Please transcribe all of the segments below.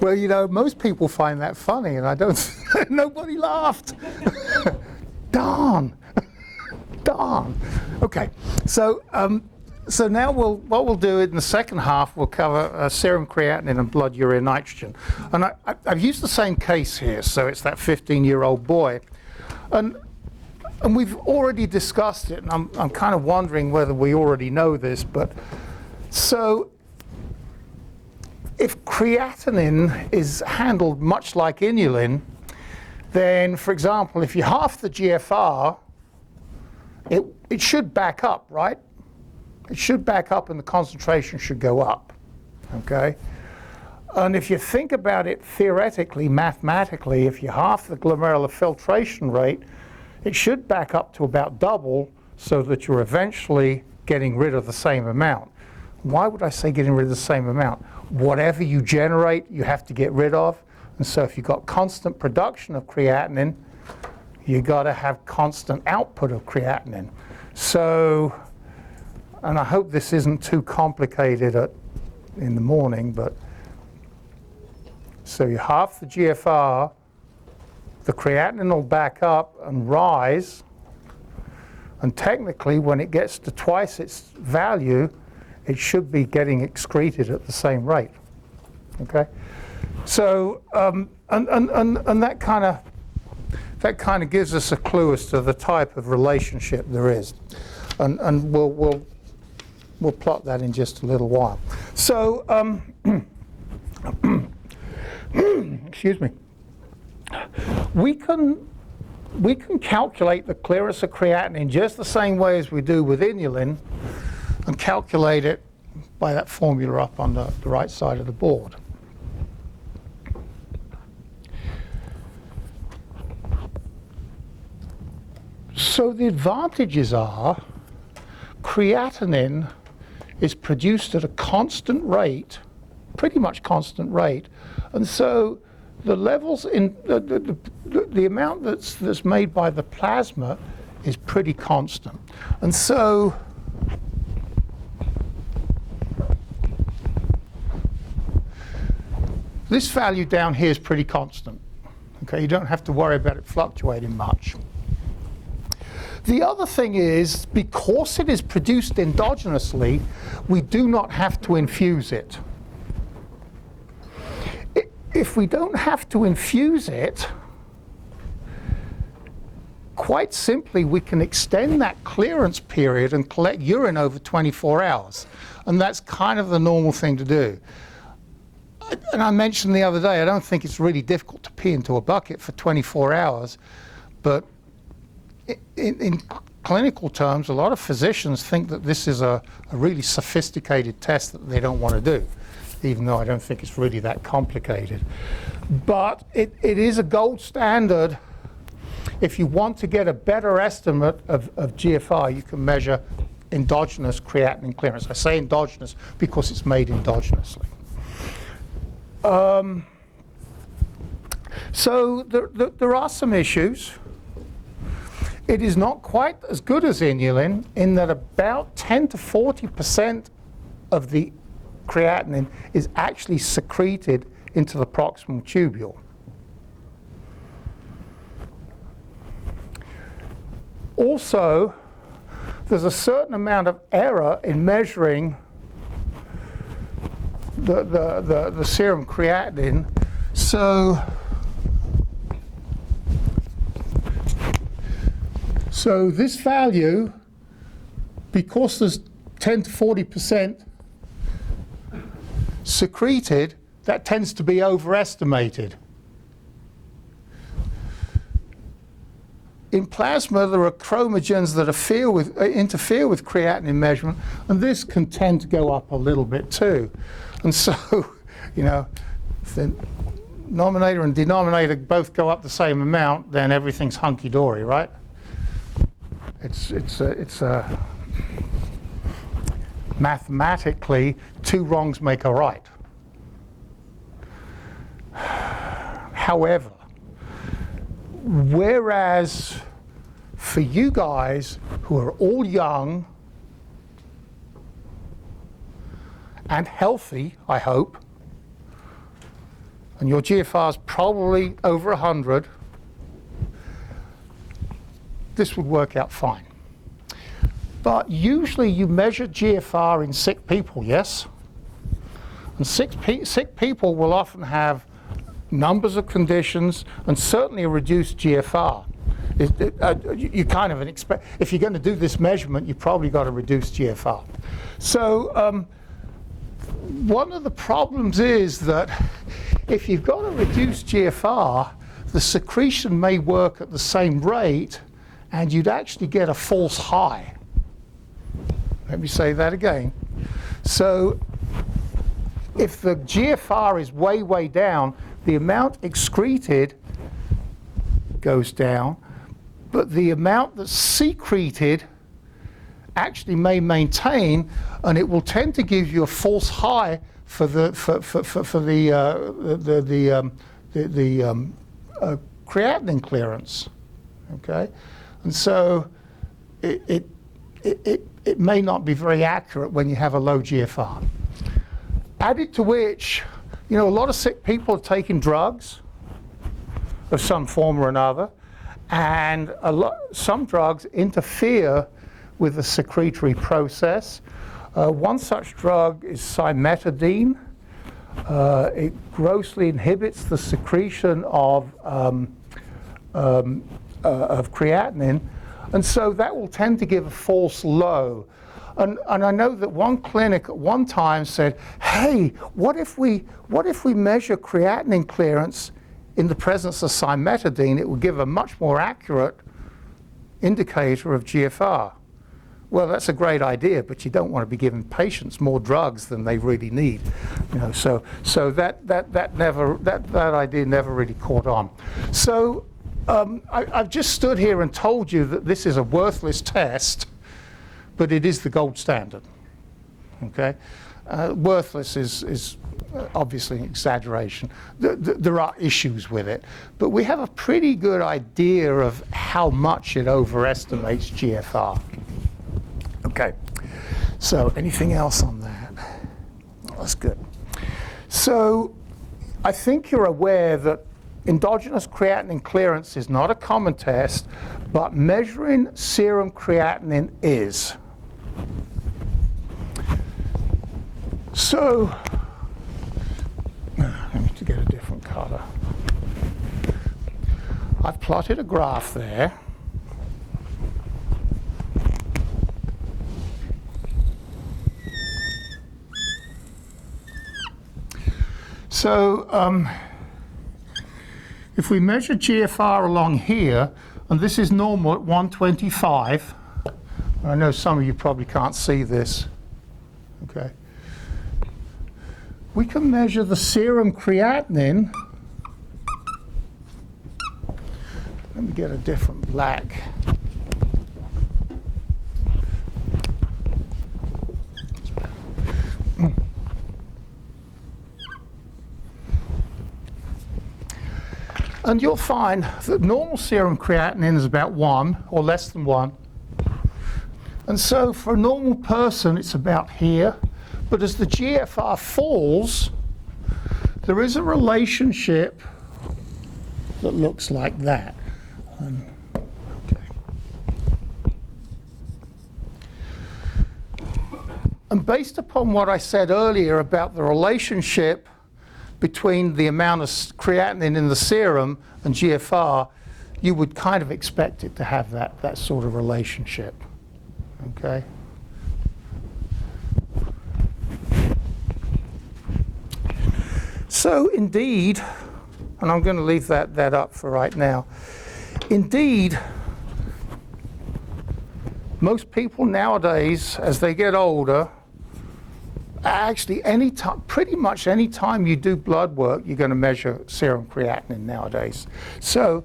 Well, you know, most people find that funny, and I don't. Nobody laughed. Darn. Darn. Okay, so so now what we'll do in the second half, we'll cover serum creatinine and blood urea nitrogen. And I've used the same case here, so it's that 15-year-old boy. And we've already discussed it, and I'm kind of wondering whether we already know this, but so if creatinine is handled much like inulin, then, for example, if you half the GFR, it should back up, right? It should back up and the concentration should go up, okay? And if you think about it theoretically, mathematically, if you half the glomerular filtration rate, it should back up to about double so that you're eventually getting rid of the same amount. Why would I say getting rid of the same amount? Whatever you generate, you have to get rid of. And so if you've got constant production of creatinine, you got to have constant output of creatinine. So, and I hope this isn't too complicated in the morning, but so you half the GFR, the creatinine will back up and rise, and technically when it gets to twice its value, it should be getting excreted at the same rate. Okay, so and that kind of gives us a clue as to the type of relationship there is, and we'll plot that in just a little while. So excuse me. We can calculate the clearance of creatinine just the same way as we do with inulin, and calculate it by that formula up on the right side of the board. So the advantages are creatinine is produced at a constant rate, pretty much constant rate, and so the levels in the amount that's made by the plasma is pretty constant. And so this value down here is pretty constant. Okay, you don't have to worry about it fluctuating much. The other thing is, because it is produced endogenously, we do not have to infuse it. If we don't have to infuse it, quite simply we can extend that clearance period and collect urine over 24 hours. And that's kind of the normal thing to do. And I mentioned the other day, I don't think it's really difficult to pee into a bucket for 24 hours, but in clinical terms, a lot of physicians think that this is a really sophisticated test that they don't want to do, even though I don't think it's really that complicated. But it is a gold standard. If you want to get a better estimate of GFR, you can measure endogenous creatinine clearance. I say endogenous because it's made endogenously. So there are some issues. It is not quite as good as inulin in that about 10 to 40% of the creatinine is actually secreted into the proximal tubule. Also, there's a certain amount of error in measuring the serum creatinine. So this value, because there's 10 to 40% secreted, that tends to be overestimated. In plasma, there are chromogens that interfere with creatinine measurement, and this can tend to go up a little bit too. And so, you know, if the numerator and denominator both go up the same amount, then everything's hunky-dory, right? It's mathematically, two wrongs make a right. However, whereas for you guys who are all young and healthy, I hope, and your GFR is probably over 100, this would work out fine. But usually you measure GFR in sick people, yes? And sick people will often have numbers of conditions and certainly a reduced GFR. You kind of expect, if you're going to do this measurement, you've probably got a reduced GFR. So one of the problems is that if you've got a reduced GFR, the secretion may work at the same rate and you'd actually get a false high. Let me say that again. So if the GFR is way, way down, the amount excreted goes down, but the amount that's secreted actually may maintain, and it will tend to give you a false high for the creatinine clearance. Okay, and so it may not be very accurate when you have a low GFR. Added to which, you know, a lot of sick people are taking drugs of some form or another, and some drugs interfere with the secretory process. One such drug is cimetidine. It grossly inhibits the secretion of creatinine, and so that will tend to give a false low. And I know that one clinic at one time said, hey, what if we measure creatinine clearance in the presence of cimetidine? It would give a much more accurate indicator of GFR. Well, that's a great idea, but you don't want to be giving patients more drugs than they really need. You know, so that idea never really caught on. So I've just stood here and told you that this is a worthless test, but it is the gold standard. Okay, worthless is obviously an exaggeration. There are issues with it, but we have a pretty good idea of how much it overestimates GFR. Okay, so anything else on that? That's good. So I think you're aware that endogenous creatinine clearance is not a common test, but measuring serum creatinine is. So, let me get a different color. I've plotted a graph there. So, if we measure GFR along here, and this is normal at 125, I know some of you probably can't see this, okay? We can measure the serum creatinine. Let me get a different black. And you'll find that normal serum creatinine is about 1 or less than 1. And so for a normal person, it's about here. But as the GFR falls, there is a relationship that looks like that. Okay. And based upon what I said earlier about the relationship between the amount of creatinine in the serum and GFR, you would kind of expect it to have that sort of relationship. Okay? So indeed, and I'm going to leave that up for right now, indeed, most people nowadays, as they get older, actually pretty much any time you do blood work, you're going to measure serum creatinine nowadays. So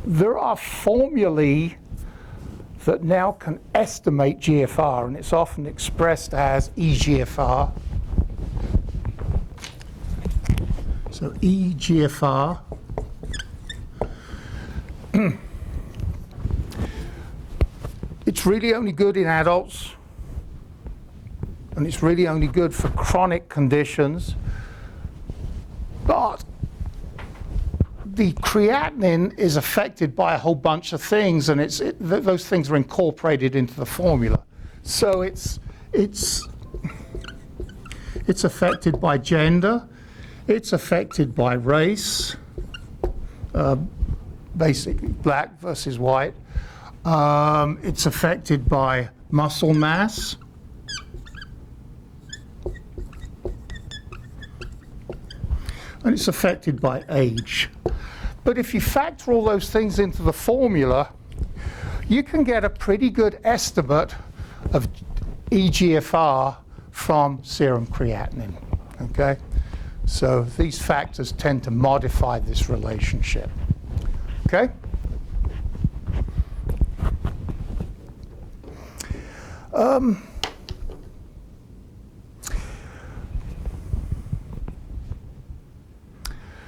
there are formulae that now can estimate GFR, and it's often expressed as eGFR. So eGFR. It's really only good in adults, and it's really only good for chronic conditions. But the creatinine is affected by a whole bunch of things, and those things are incorporated into the formula. So it's affected by gender, it's affected by race, basically black versus white. It's affected by muscle mass. And it's affected by age. But if you factor all those things into the formula, you can get a pretty good estimate of eGFR from serum creatinine, okay? So these factors tend to modify this relationship, okay?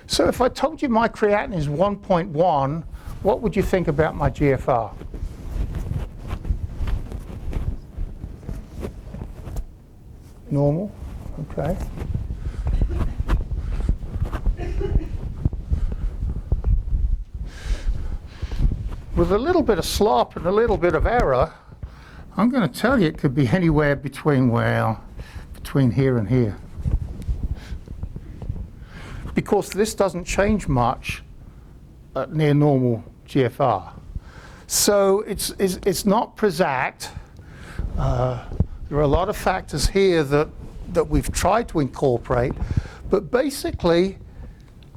So if I told you my creatinine is 1.1, what would you think about my GFR? Normal, okay. With a little bit of slop and a little bit of error, I'm going to tell you it could be anywhere between, well, between here and here. Because this doesn't change much at near normal GFR. So it's not Presact. There are a lot of factors here that we've tried to incorporate, but basically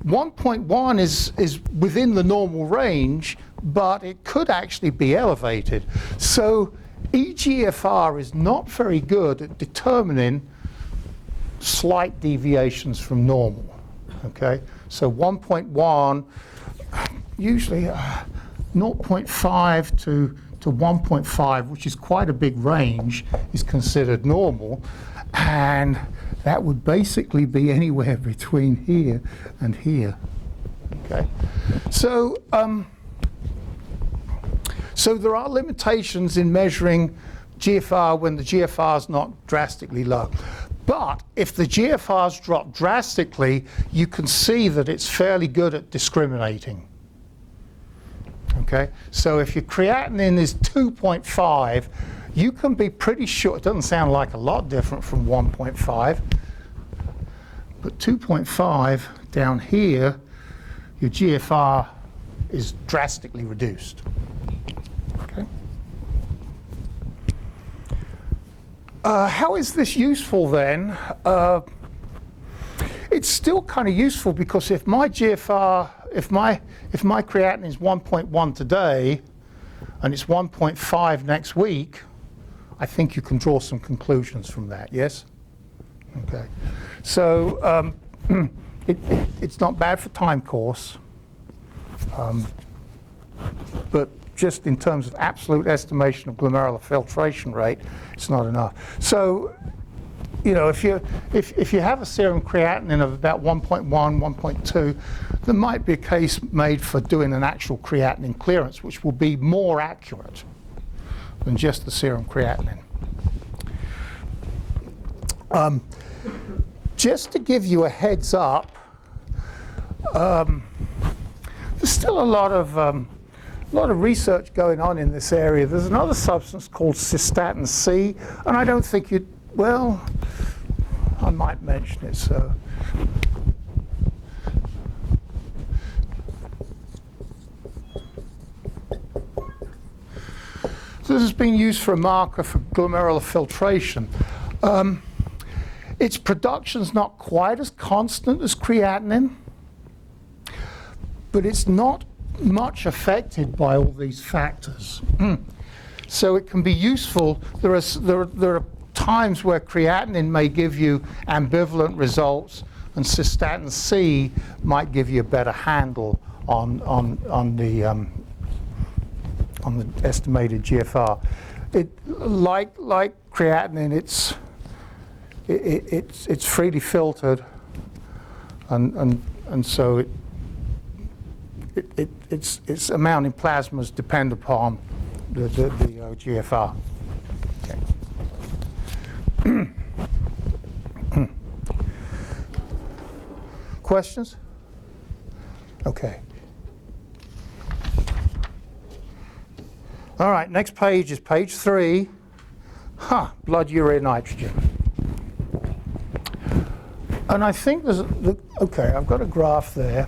1.1 is within the normal range, but it could actually be elevated. So eGFR is not very good at determining slight deviations from normal. Okay, so 1.1, usually 0.5 to 1.5, which is quite a big range, is considered normal, and that would basically be anywhere between here and here. Okay, so so there are limitations in measuring GFR when the GFR is not drastically low. But if the GFRs drop drastically, you can see that it's fairly good at discriminating. Okay, so if your creatinine is 2.5, you can be pretty sure, it doesn't sound like a lot different from 1.5, but 2.5 down here, your GFR is drastically reduced. Okay. How is this useful then? It's still kind of useful because if my GFR, if my creatinine is 1.1 today and it's 1.5 next week, I think you can draw some conclusions from that, yes? Okay. So it's not bad for time course, but just in terms of absolute estimation of glomerular filtration rate, it's not enough. So, you know, if you have a serum creatinine of about 1.1, 1.2, there might be a case made for doing an actual creatinine clearance, which will be more accurate than just the serum creatinine. Just to give you a heads up, there's still a lot of research going on in this area. There's another substance called cystatin C, and I don't think you'd, well, I might mention it, so. So this has been used for a marker for glomerular filtration. Its production's not quite as constant as creatinine, but it's not much affected by all these factors. So it can be useful. There are times where creatinine may give you ambivalent results, and cystatin C might give you a better handle on the estimated GFR. Like creatinine, it's freely filtered, and so its amount in plasmas depend upon the GFR. Okay. Of questions? Okay. All right, next page is page 3. Blood, urea, nitrogen. And I think there's, okay, I've got a graph there.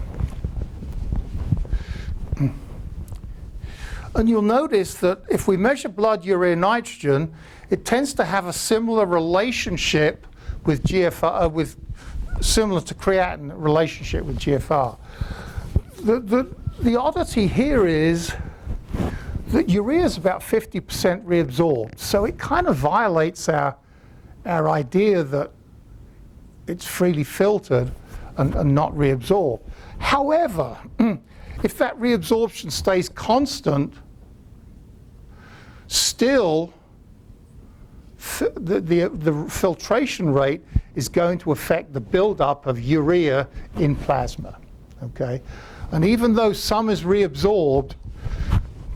And you'll notice that if we measure blood, urea, nitrogen, it tends to have a similar relationship with GFR, similar to creatinine relationship with GFR. The oddity here is that urea is about 50% reabsorbed, so it kind of violates our idea that it's freely filtered and not reabsorbed. However, if that reabsorption stays constant, still the filtration rate is going to affect the buildup of urea in plasma. Okay? And even though some is reabsorbed,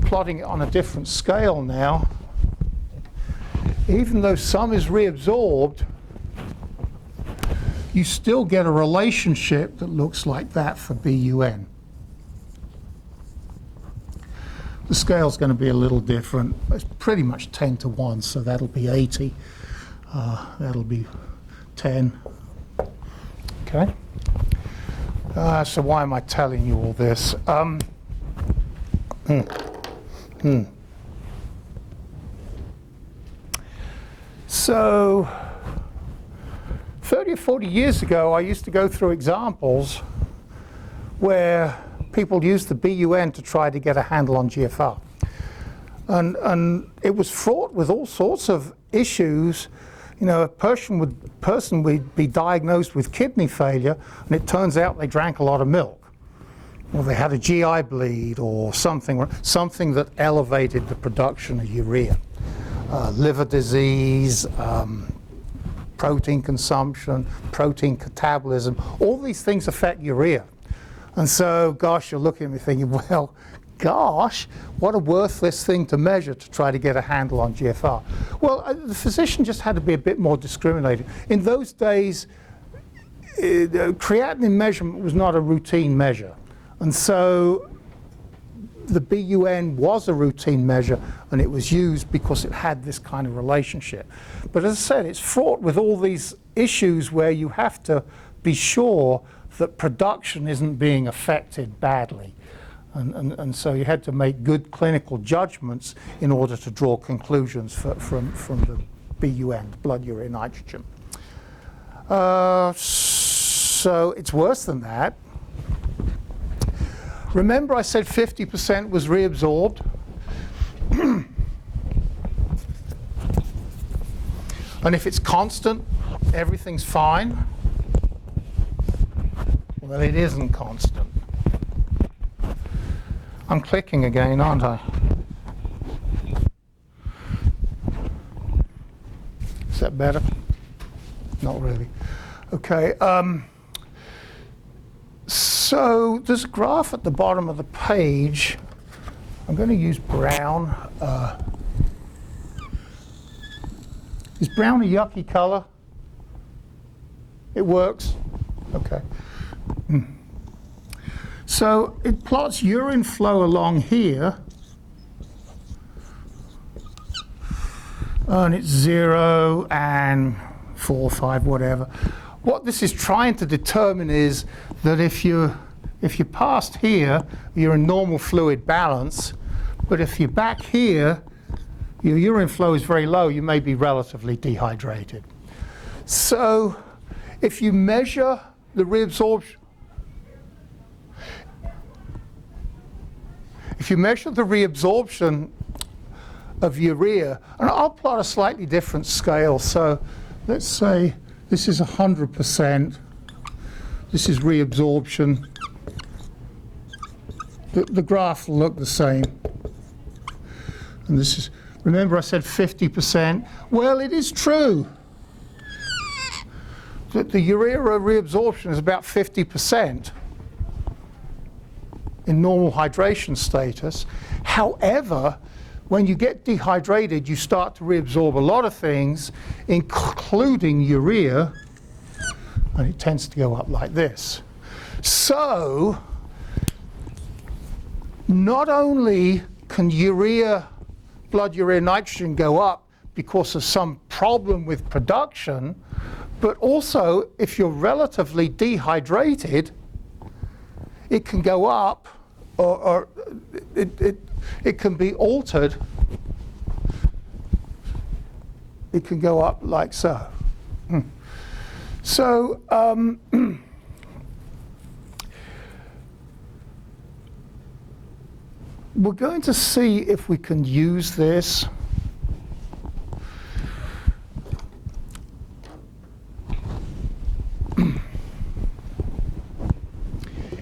plotting it on a different scale now, even though some is reabsorbed, you still get a relationship that looks like that for BUN. The scale's going to be a little different. It's pretty much 10 to 1, so that'll be 80. That'll be 10. Okay. So why am I telling you all this? So 30 or 40 years ago, I used to go through examples where people used the BUN to try to get a handle on GFR. And it was fraught with all sorts of issues. You know, a person would be diagnosed with kidney failure, and it turns out they drank a lot of milk, or they had a GI bleed, or something that elevated the production of urea. Liver disease, protein consumption, protein catabolism, all these things affect urea. And so, gosh, you're looking at me thinking, well, gosh, what a worthless thing to measure to try to get a handle on GFR. Well, the physician just had to be a bit more discriminating. In those days, creatinine measurement was not a routine measure. And so the BUN was a routine measure, and it was used because it had this kind of relationship. But as I said, it's fraught with all these issues where you have to be sure that production isn't being affected badly. And so you had to make good clinical judgments in order to draw conclusions from the BUN, the blood, urea, nitrogen. So it's worse than that. Remember I said 50% was reabsorbed? And if it's constant, everything's fine. Well, it isn't constant. I'm clicking again, aren't I? Is that better? Not really. Okay. So there's a graph at the bottom of the page. I'm going to use brown. Is brown a yucky color? It works? Okay. So it plots urine flow along here, and it's 0 and 4, 5, whatever. What this is trying to determine is that if you're past here, you're in normal fluid balance, but if you're back here, your urine flow is very low, you may be relatively dehydrated. So if you measure the reabsorption, of urea, and I'll plot a slightly different scale. So let's say this is 100%. This is reabsorption. The graph will look the same. And this is, remember I said 50%? Well, it is true that the urea reabsorption is about 50% in normal hydration status. However, when you get dehydrated, you start to reabsorb a lot of things, including urea, and it tends to go up like this. So, not only can blood urea nitrogen go up because of some problem with production, but also if you're relatively dehydrated, it can go up, or it can be altered. It can go up like so. So, we're going to see if we can use this.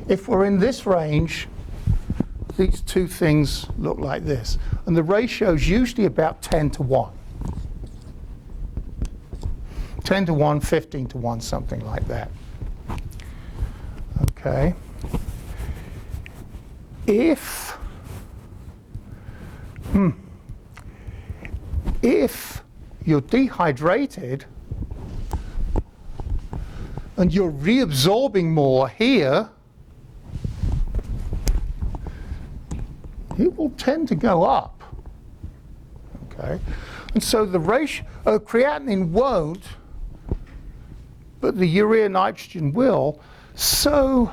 If we're in this range, these two things look like this. And the ratio is usually about 10 to 1. 10 to 1, 15 to 1, something like that. Okay. If you're dehydrated and you're reabsorbing more here, it will tend to go up. Okay, and so the ratio, creatinine won't, but the urea nitrogen will. So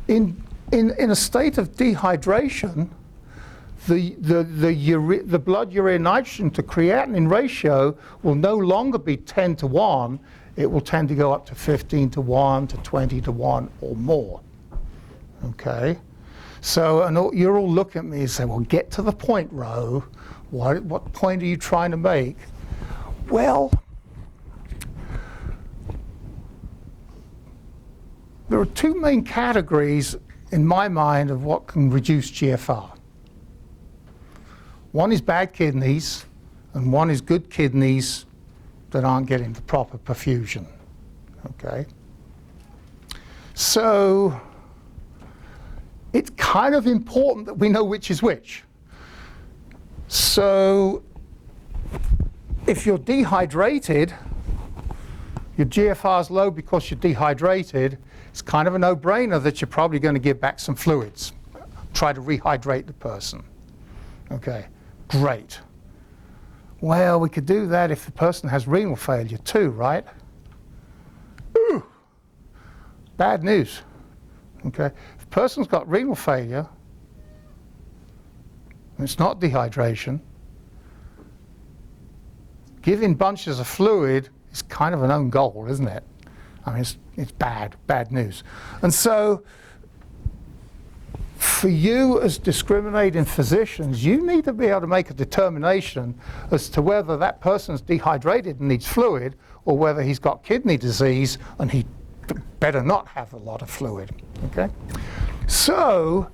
in a state of dehydration, the blood urea nitrogen to creatinine ratio will no longer be 10 to 1. It will tend to go up to 15 to 1 to 20 to 1 or more. Okay, so and you're all looking at me and say, well, get to the point, Rowe. What point are you trying to make? Well, there are two main categories in my mind of what can reduce GFR. One is bad kidneys, and one is good kidneys that aren't getting the proper perfusion. Okay? So it's kind of important that we know which is which. So if you're dehydrated, your GFR is low because you're dehydrated, it's kind of a no-brainer that you're probably going to give back some fluids. Try to rehydrate the person. Okay, great. Well, we could do that if the person has renal failure too, right? Ooh, bad news. Okay, if the person's got renal failure, and it's not dehydration, giving bunches of fluid is kind of an own goal, isn't it? I mean, it's bad news. And so, for you as discriminating physicians, you need to be able to make a determination as to whether that person's dehydrated and needs fluid, or whether he's got kidney disease and he better not have a lot of fluid. Okay? So,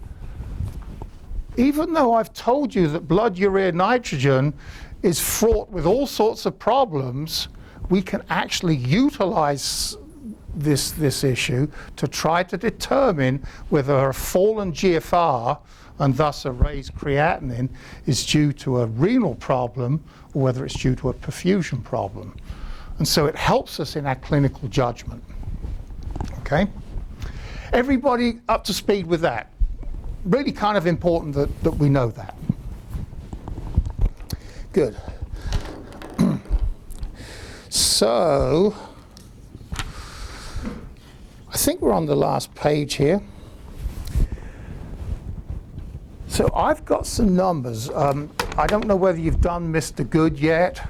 even though I've told you that blood urea nitrogen is fraught with all sorts of problems, we can actually utilize this issue to try to determine whether a fallen GFR and thus a raised creatinine is due to a renal problem or whether it's due to a perfusion problem. And so it helps us in our clinical judgment. Okay? Everybody up to speed with that? Really kind of important that we know that. Good. So, I think we're on the last page here. So I've got some numbers. I don't know whether you've done Mr. Good yet.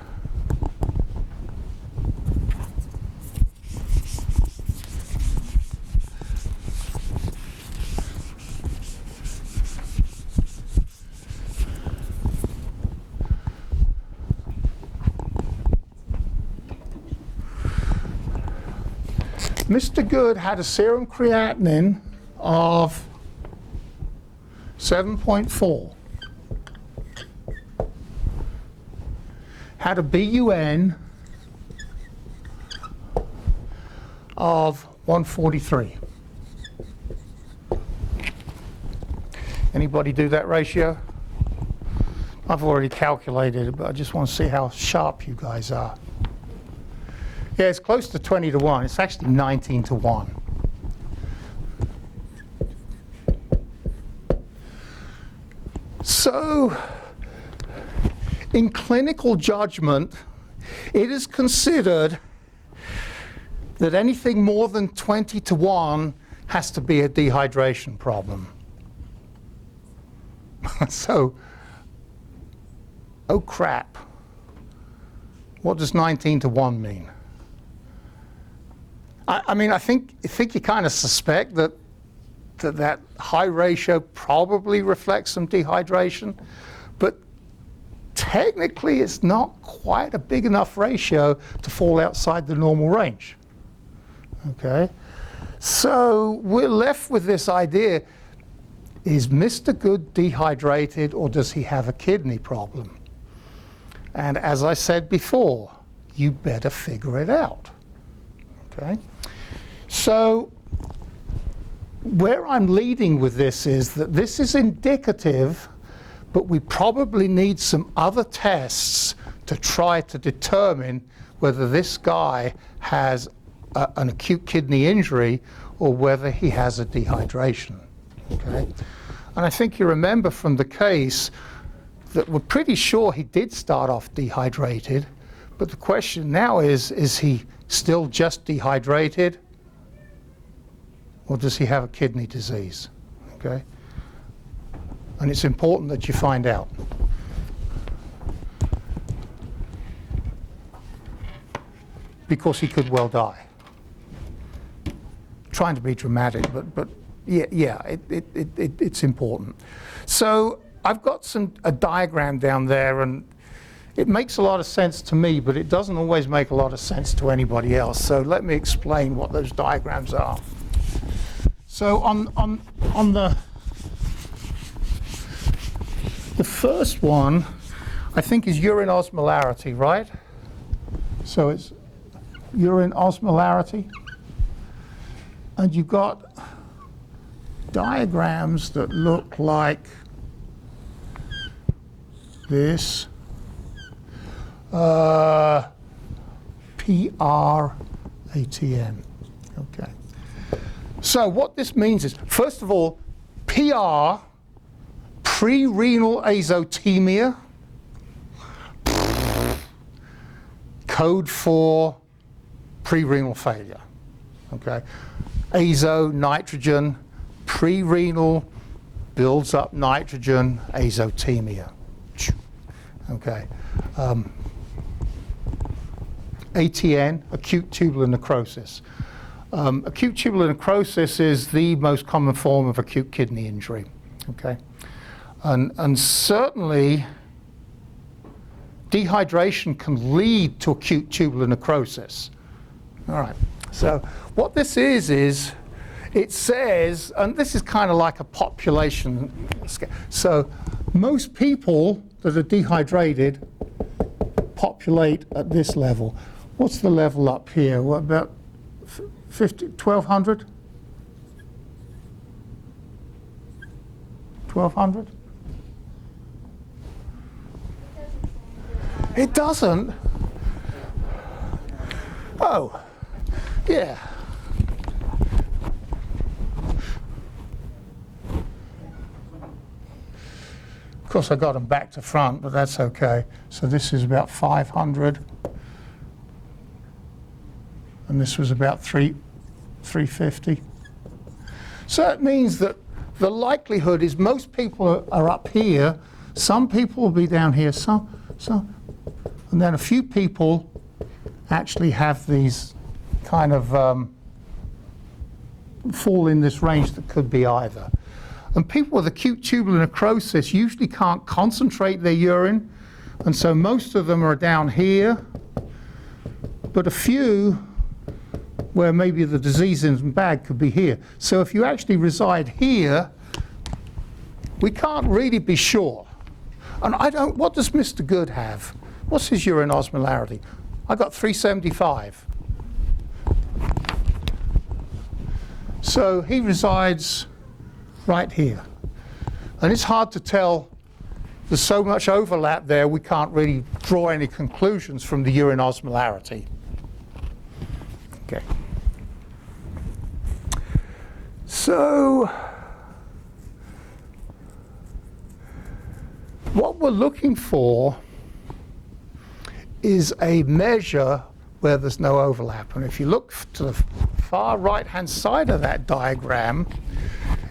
Mr. Good had a serum creatinine of 7.4. Had a BUN of 143. Anybody do that ratio? I've already calculated it, but I just want to see how sharp you guys are. Yeah, it's close to 20 to 1. It's actually 19 to 1. So, in clinical judgment, it is considered that anything more than 20-to-1 has to be a dehydration problem. So, oh crap, what does 19-to-1 mean? I mean, I think you kind of suspect that high ratio probably reflects some dehydration, but technically it's not quite a big enough ratio to fall outside the normal range. Okay, so we're left with this idea: is Mr. Good dehydrated, or does he have a kidney problem? And as I said before, you better figure it out. Okay, so where I'm leading with this is that this is indicative, but we probably need some other tests to try to determine whether this guy has an acute kidney injury or whether he has a dehydration. Okay? And I think you remember from the case that we're pretty sure he did start off dehydrated, but the question now is he still just dehydrated, or does he have a kidney disease? Okay? And it's important that you find out. Because he could well die. Trying to be dramatic, but yeah, it's important. So I've got a diagram down there, and it makes a lot of sense to me, but it doesn't always make a lot of sense to anybody else. So let me explain what those diagrams are. So on the first one, I think, is urine osmolarity, right? So it's urine osmolarity. And you've got diagrams that look like this. PRATN. Okay. So what this means is, first of all, PR, pre-renal azotemia, code for pre-renal failure. Okay. Azo, nitrogen, pre-renal builds up nitrogen, azotemia. Okay. ATN, acute tubular necrosis. Acute tubular necrosis is the most common form of acute kidney injury. Okay. And certainly dehydration can lead to acute tubular necrosis. All right. So what this is it says, and this is kind of like a population scale. So most people that are dehydrated populate at this level. What's the level up here? What, about 1,200? 1,200? It doesn't? Oh, yeah. Of course, I got them back to front, but that's okay. So this is about 500. And this was about 350. So it means that the likelihood is most people are up here, some people will be down here, some, and then a few people actually have these kind of fall in this range that could be either. And people with acute tubular necrosis usually can't concentrate their urine, and so most of them are down here, but a few where maybe the disease isn't bad could be here. So if you actually reside here, we can't really be sure. And what does Mr. Good have? What's his urine osmolarity? I got 375. So he resides right here. And it's hard to tell. There's so much overlap there, we can't really draw any conclusions from the urine osmolarity. Okay. So what we're looking for is a measure where there's no overlap. And if you look to the far right-hand side of that diagram,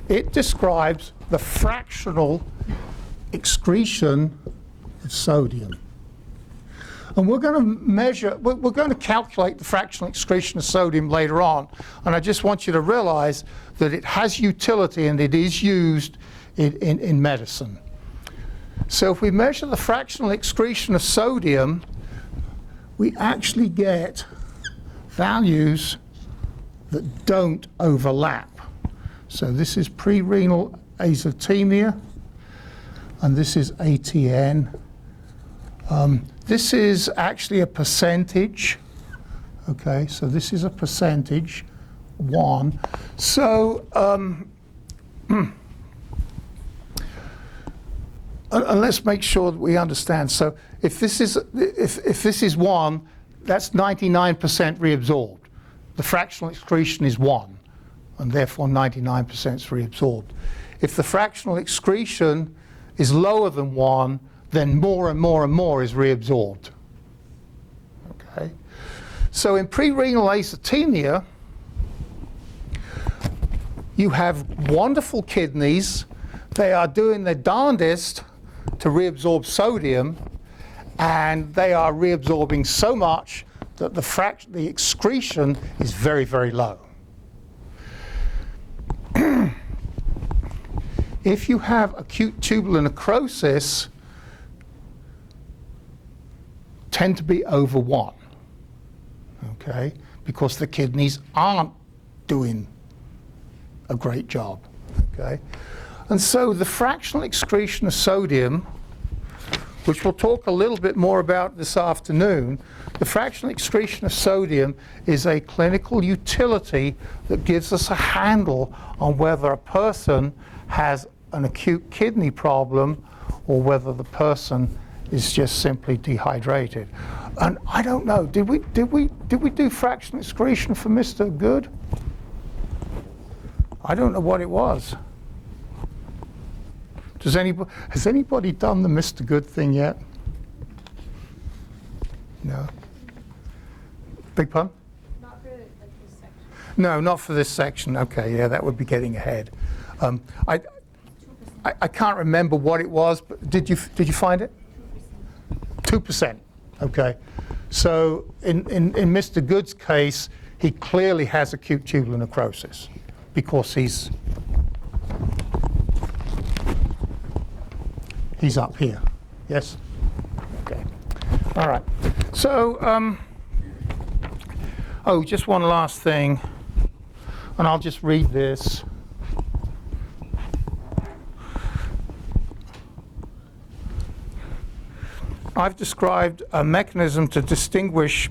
it describes the fractional excretion of sodium. And we're going to measure, we're going to calculate the fractional excretion of sodium later on. And I just want you to realize that it has utility and it is used in medicine. So if we measure the fractional excretion of sodium, we actually get values that don't overlap. So this is pre-renal azotemia, and this is ATN. This is actually a percentage. Okay, so this is a percentage, 1. So, and let's make sure that we understand. So if this is 1, that's 99% reabsorbed. The fractional excretion is 1, and therefore 99% is reabsorbed. If the fractional excretion is lower than 1, then more and more and more is reabsorbed. Okay. So in pre-renal azotemia, you have wonderful kidneys. They are doing their darndest to reabsorb sodium, and they are reabsorbing so much that the excretion is very, very low. If you have acute tubular necrosis, tend to be over 1, okay, because the kidneys aren't doing a great job, okay. And so the fractional excretion of sodium, which we'll talk a little bit more about this afternoon, the fractional excretion of sodium is a clinical utility that gives us a handle on whether a person has an acute kidney problem or whether the person is just simply dehydrated. And I don't know, did we do fractional excretion for Mr. Good? I don't know what it was. Has anybody done the Mr. Good thing yet? No. Big pun? Not for like this section. No, not for this section. Okay, yeah, that would be getting ahead. I can't remember what it was, but did you find it? 2%. Okay. So in Mr. Good's case, he clearly has acute tubular necrosis because he's up here. Yes? Okay. All right. So, just one last thing, and I'll just read this. I've described a mechanism to distinguish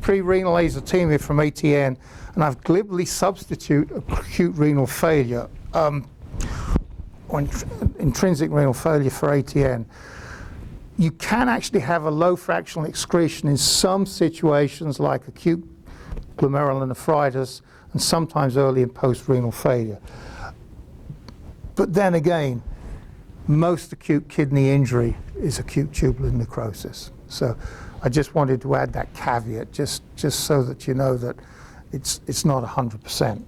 pre-renal azotemia from ATN, and I've glibly substituted acute renal failure, or intrinsic renal failure for ATN. You can actually have a low fractional excretion in some situations like acute glomerulonephritis and sometimes early and post-renal failure. But then again, most acute kidney injury is acute tubular necrosis. So I just wanted to add that caveat just so that you know that it's not 100%.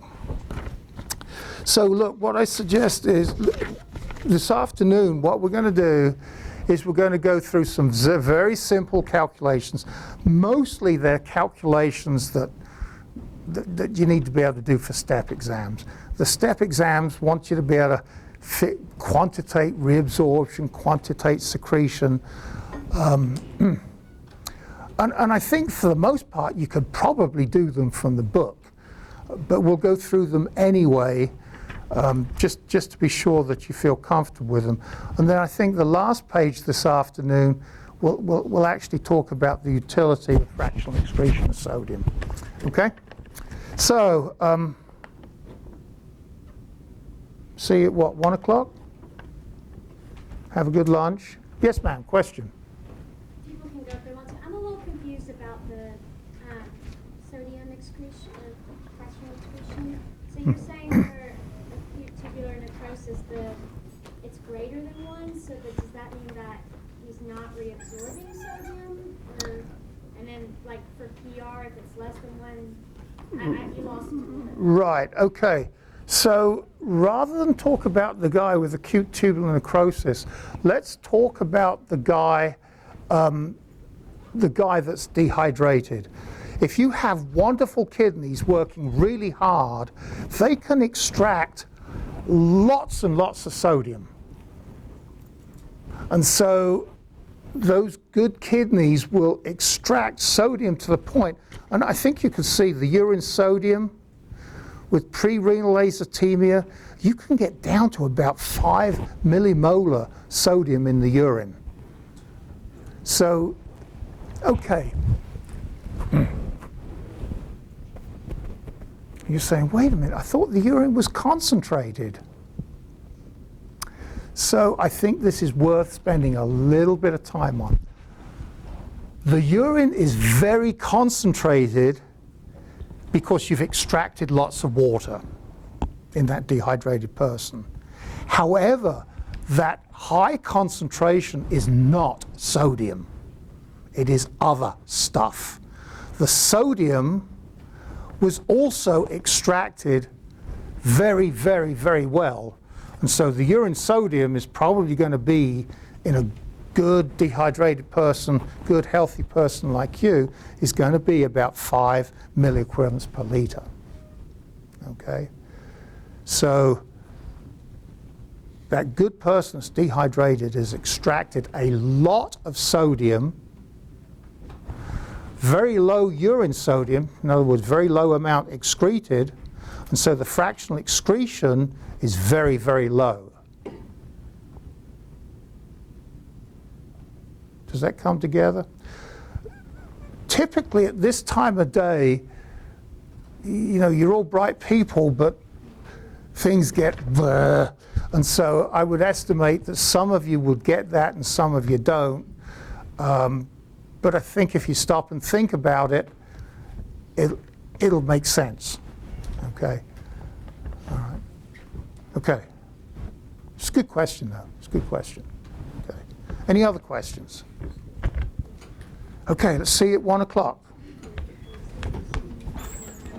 So look, what I suggest is this afternoon what we're going to do is we're going to go through some very simple calculations. Mostly they're calculations that you need to be able to do for step exams. The step exams want you to be able to quantitate reabsorption, quantitate secretion. And I think for the most part you could probably do them from the book. But we'll go through them anyway, just to be sure that you feel comfortable with them. And then I think the last page this afternoon we'll actually talk about the utility of fractional excretion of sodium. Okay? So, see you at what, 1 o'clock? Have a good lunch. Yes, ma'am, question? People can go if they want to. I'm a little confused about the sodium excretion, fractional excretion. So you're saying for acute tubular necrosis, it's greater than 1, so does that mean that he's not reabsorbing sodium, and then like for PR, if it's less than 1, you lost it a little bit. Right, okay. So rather than talk about the guy with acute tubular necrosis, let's talk about the guy that's dehydrated. If you have wonderful kidneys working really hard, they can extract lots and lots of sodium. And so those good kidneys will extract sodium to the point, and I think you can see the urine sodium with pre-renal azotemia, you can get down to about 5 millimolar sodium in the urine. So, okay. You're saying, wait a minute, I thought the urine was concentrated. So I think this is worth spending a little bit of time on. The urine is very concentrated because you've extracted lots of water in that dehydrated person. However, that high concentration is not sodium. It is other stuff. The sodium was also extracted very, very, very well. And so the urine sodium is probably going to be, in a good dehydrated person, good healthy person like you, is going to be about 5 milliequivalents per liter. Okay? So that good person that's dehydrated has extracted a lot of sodium, very low urine sodium, in other words, very low amount excreted, and so the fractional excretion is very, very low. Does that come together? Typically at this time of day, you know, you're all bright people, but things get bleh. And so I would estimate that some of you would get that and some of you don't. But I think if you stop and think about it, it'll make sense. Okay? All right. Okay. It's a good question, though. It's a good question. Okay. Any other questions? Okay, let's see you at 1 o'clock.